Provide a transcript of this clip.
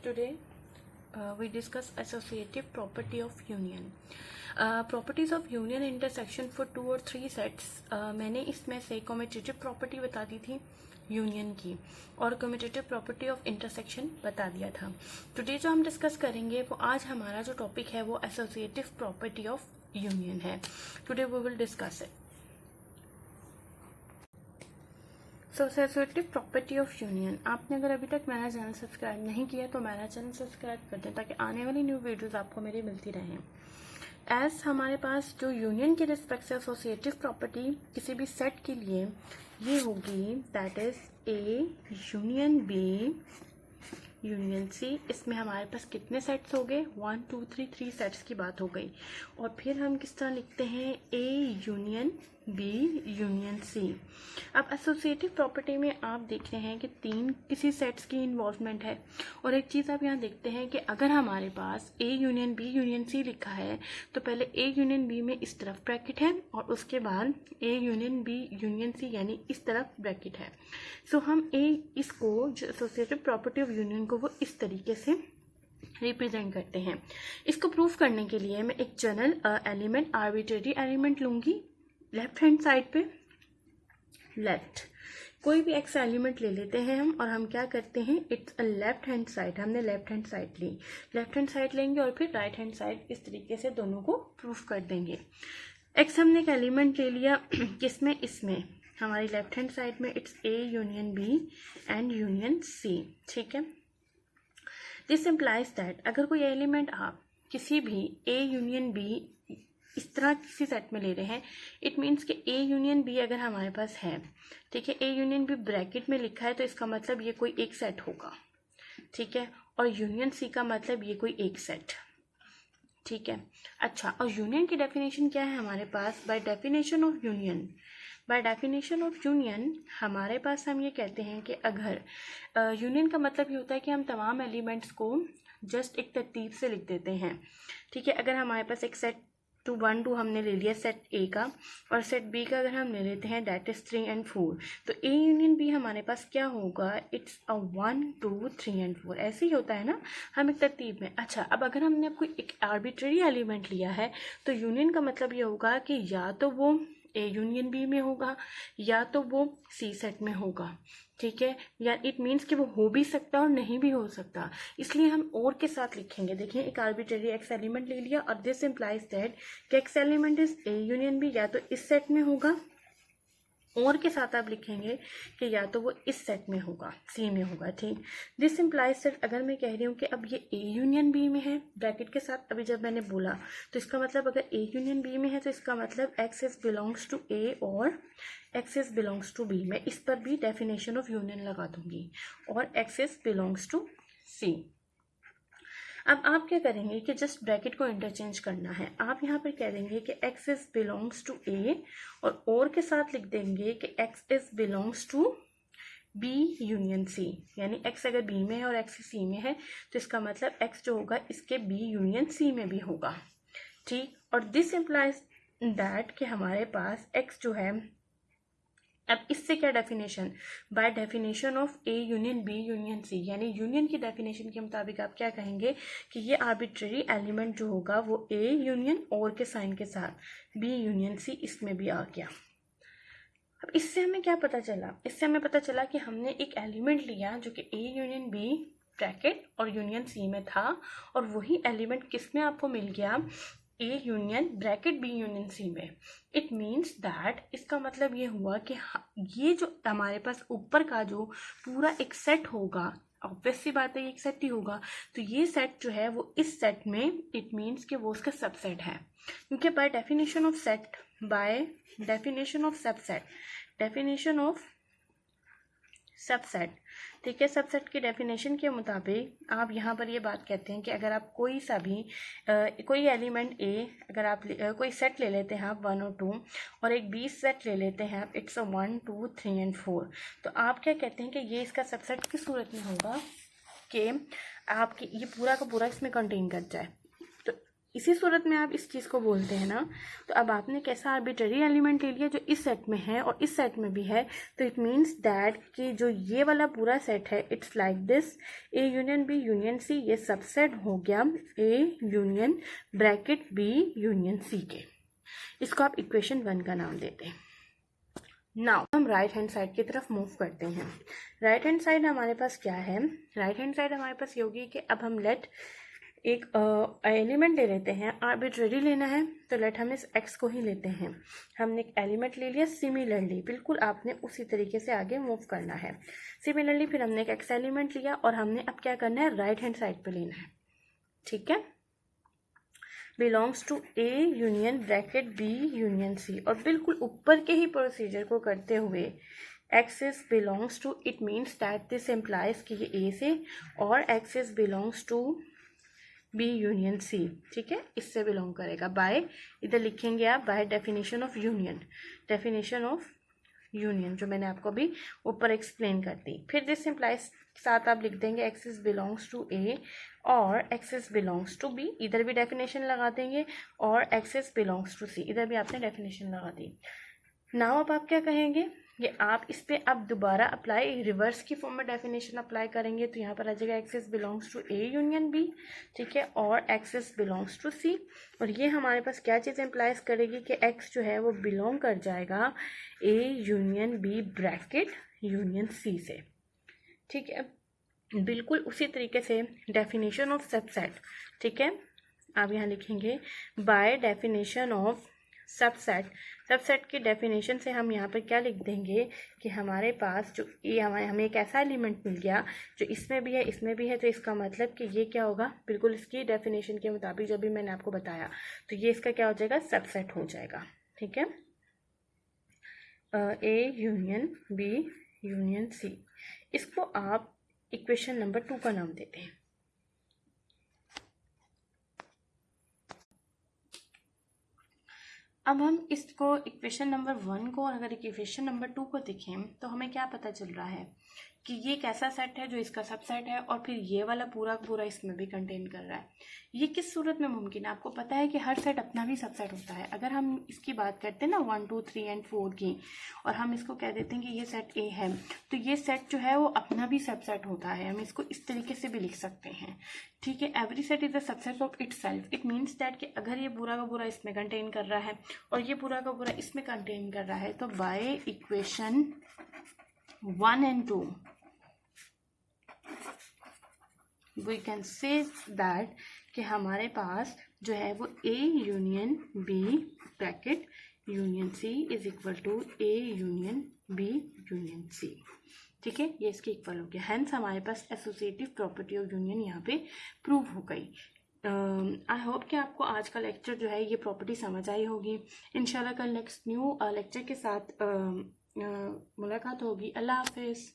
Today we discuss associative property of union. Properties of union intersection for 2 or 3 sets. मैंने इसमें से commutative property बता दी थी union की और commutative property of intersection बता दिया था. Today जो हम डिस्कस करेंगे वो आज हमारा जो टॉपिक है वो associative property of union है. Today we will discuss it. So associative property of union. आपने अगर अभी तक मेरा चैनल सब्सक्राइब नहीं किया तो मेरा चैनल सब्सक्राइब कर दें ताकि आने वाली न्यू वीडियोस आपको मेरी मिलती रहें. एज हमारे पास जो यूनियन के रिस्पेक्ट से एसोसिएटिव प्रॉपर्टी किसी भी सेट के लिए ये होगी, that is A union B union C. इसमें हमारे पास कितने सेट्स हो गए? 1 2 3 सेट्स की बात हो गई. और फिर हम किस तरह लिखते हैं? A union B union C. अब एसोसिएटिव प्रॉपर्टी में आप देख रहे हैं कि 3 किसी सेट्स की इन्वॉल्वमेंट है. और एक चीज़ आप यहाँ देखते हैं कि अगर हमारे पास A union B union C लिखा है तो पहले ए यूनियन बी में इस तरफ ब्रैकेट है और उसके बाद A union B union C यानी इस तरफ ब्रैकेट है. सो हम इसको जो एसोसिएटिव प्रॉपर्टी ऑफ यूनियन को वो इस तरीके से रिप्रेजेंट करते हैं. इसको प्रूफ करने के लिए मैं एक जनरल एलिमेंट, आर्बिट्रेरी एलिमेंट लूंगी लेफ्ट हैंड साइड पे. लेफ्ट कोई भी एक्स एलिमेंट ले लेते हैं हम और हम क्या करते हैं, it's a left hand side. हमने लेफ्ट हैंड साइड ली, लेफ्ट हैंड साइड लेंगे और फिर राइट हैंड साइड. इस तरीके से दोनों को प्रूफ कर देंगे. एक्स हमने एक एलिमेंट ले लिया किसमें? इसमें हमारी लेफ्ट हैंड साइड में it's A union B and union C. ठीक है. दिस इम्प्लाइज दैट अगर कोई एलिमेंट आप किसी भी ए यूनियन बी इस तरह किसी सेट में ले रहे हैं, इट मीन्स कि ए यूनियन बी अगर हमारे पास है, ठीक है, ए यूनियन बी ब्रैकेट में लिखा है तो इसका मतलब ये कोई एक सेट होगा. ठीक है. और यूनियन सी का मतलब ये कोई एक सेट. ठीक है. अच्छा, और यूनियन की डेफिनेशन क्या है हमारे पास? By definition of union, by definition of union हमारे पास हम ये कहते हैं कि अगर यूनियन का मतलब ये होता है कि हम तमाम एलिमेंट्स को जस्ट एक तरतीब से लिख देते हैं. ठीक है. अगर हमारे पास एक सेट 1 2 हमने ले लिया सेट ए का और सेट बी का अगर हम ले लेते हैं दैट इज 3 and 4, तो ए यूनियन बी हमारे पास क्या होगा? It's a 1 2 3 and 4. ऐसे ही होता है ना हम एक तरतीब में. अच्छा, अब अगर हमने कोई एक आर्बिट्रेरी एलिमेंट लिया है तो यूनियन का मतलब ये होगा कि या तो वो ए यूनियन बी में होगा या तो वो सी सेट में होगा. ठीक है. या इट मीन्स कि वो हो भी सकता है और नहीं भी हो सकता, इसलिए हम और के साथ लिखेंगे. देखिए, एक आर्बिट्रेरी एक्स एलिमेंट ले लिया और दिस इम्प्लाइज दैट कि X element is A union B, या तो इस सेट में होगा, और के साथ आप लिखेंगे कि या तो वो इस सेट में होगा, सी में होगा. ठीक. दिस इम्प्लाइज दैट अगर मैं कह रही हूँ कि अब ये ए यूनियन बी में है ब्रैकेट के साथ, अभी जब मैंने बोला तो इसका मतलब अगर ए यूनियन बी में है तो इसका मतलब X is belongs to A और X is belongs to B. मैं इस पर भी डेफिनेशन ऑफ यूनियन लगा दूंगी और एक्स इज बिलोंग्स टू सी. अब आप क्या करेंगे कि जस्ट ब्रैकेट को इंटरचेंज करना है. आप यहाँ पर कह देंगे कि x is belongs to A और के साथ लिख देंगे कि x is belongs to b union c. यानी x अगर b में है और x c में है तो इसका मतलब x जो होगा इसके b यूनियन c में भी होगा. ठीक. और दिस इम्प्लाइज दैट कि हमारे पास x जो है, अब इससे क्या definition? By definition of A union B union C. यानी यूनियन की डेफिनेशन के मुताबिक आप क्या कहेंगे कि ये आर्बिट्रेरी एलिमेंट जो होगा वो ए यूनियन और के साइन के साथ बी यूनियन सी इसमें भी आ गया. अब इससे हमें क्या पता चला? इससे हमें पता चला कि हमने एक एलिमेंट लिया जो कि ए यूनियन बी ब्रैकेट और यूनियन सी में था और वही एलिमेंट किस में आपको मिल गया? A union bracket B union C में. इट मीन्स दैट इसका मतलब ये हुआ कि ये जो हमारे पास ऊपर का जो पूरा एक सेट होगा, ऑब्वियस सी बात है ये एक सेट ही होगा, तो ये सेट जो है वो इस सेट में, इट मीन्स कि वो उसका सबसेट है. क्योंकि bye definition of set, bye definition of subset, definition of subset, ठीक है, सबसेट की डेफिनेशन के मुताबिक आप यहाँ पर ये बात कहते हैं कि अगर आप कोई सा भी कोई एलिमेंट ए अगर आप कोई सेट ले लेते हैं आप 1 और 2 और एक बी सेट ले लेते हैं आप, इट्स अ 1 2 3 and 4, तो आप क्या कहते हैं कि ये इसका सबसेट किस सूरत में होगा कि आपकी ये पूरा का पूरा इसमें कंटेन कर जाए. तो इसी सूरत में आप इस चीज़ को बोलते हैं ना, तो अब आपने कैसा आर्बिट्ररी एलिमेंट ले लिया जो इस सेट में है और इस सेट में भी है, तो इट मीन्स दैट कि जो ये वाला पूरा सेट है it's like this, A union B union C, ये सबसेट हो गया A union bracket B union C के। इसको आप इक्वेशन 1 का नाम देते हैं। नाउ हम राइट हैंड साइड की तरफ मूव करते हैं। राइट हैंड साइड हमारे पास क्या है, राइट हैंड साइड हमारे पास ये होगी कि अब हम लेट एक एलिमेंट ले लेते हैं, आर्बिट्ररी लेना है तो लेट हम इस x को ही लेते हैं। हमने एक एलिमेंट ले लिया, सिमिलरली बिल्कुल आपने उसी तरीके से आगे मूव करना है। सिमिलरली फिर हमने एक x एलिमेंट लिया और हमने अब क्या करना है, राइट हैंड साइड पे लेना है, ठीक है। Belongs to A union bracket B union C, और बिल्कुल ऊपर के ही प्रोसीजर को करते हुए X belongs to, it means that this implies कि ये ए से, और X belongs to B union C, ठीक है, इससे बिलोंग करेगा। बाय, इधर लिखेंगे आप by definition of union, definition of union जो मैंने आपको अभी ऊपर एक्सप्लेन कर दी। फिर दिस इम्प्लाइज के साथ आप लिख देंगे एक्सिस बिलोंग्स टू ए और एक्सिस बिलोंग्स टू बी, इधर भी डेफिनेशन लगा देंगे, और एक्सिस बिलोंग्स टू सी, इधर भी आपने डेफिनेशन लगा दी। नाउ अब आप क्या कहेंगे, ये आप इस पे अब दोबारा अप्लाई रिवर्स की फॉर्म में डेफिनेशन अप्लाई करेंगे, तो यहाँ पर आ जाएगा X belongs to A union B, ठीक है, और एक्सिस बिलोंग्स टू सी। और ये हमारे पास क्या चीज़ एम्प्लाइज करेगी कि एक्स जो है वो बिलोंग कर जाएगा A union B bracket union C से, ठीक है। बिल्कुल उसी तरीके से डेफिनेशन ऑफ सबसेट, ठीक है, आप यहाँ लिखेंगे bye definition of subset. Subset की डेफिनेशन से हम यहाँ पर क्या लिख देंगे कि हमारे पास जो ये हमें एक ऐसा एलिमेंट मिल गया जो इसमें भी है इसमें भी है, तो इसका मतलब कि ये क्या होगा, बिल्कुल इसकी डेफिनेशन के मुताबिक जो भी मैंने आपको बताया, तो ये इसका क्या हो जाएगा, सबसेट हो जाएगा, ठीक है। A union B union C, इसको आप इक्वेशन नंबर 2 का नाम देते हैं। अब हम इसको इक्वेशन नंबर 1 को और अगर इक्वेशन नंबर 2 को देखें तो हमें क्या पता चल रहा है कि ये एक ऐसा सेट है जो इसका सबसेट है, और फिर ये वाला पूरा पूरा इसमें भी कंटेन कर रहा है। ये किस सूरत में मुमकिन है, आपको पता है कि हर सेट अपना भी सबसेट होता है। अगर हम इसकी बात करते हैं ना 1 2 3 एंड 4 की, और हम इसको कह देते हैं कि ये सेट ए है, तो ये सेट जो है वो अपना भी सबसेट होता है। हम इसको इस तरीके से भी लिख सकते हैं, ठीक है। Every set is the subset of itself, it means that कि अगर ये पूरा का पूरा इसमें कंटेन कर रहा है और ये पूरा का पूरा इसमें कंटेन कर रहा है, तो by equation 1 and 2 we can say that कि हमारे पास जो है वो A union B bracket union C is equal to A union B union C, ठीक है, ये इसके इक्वल हो गया। हेंस हमारे पास एसोसिएटिव प्रॉपर्टी ऑफ यूनियन यहाँ पे प्रूव हो गई। आई होप कि आपको आज का लेक्चर जो है ये प्रॉपर्टी समझ आई होगी। इंशाल्लाह कल नेक्स्ट न्यू लेक्चर के साथ मुलाकात होगी। अल्लाह हाफिज़।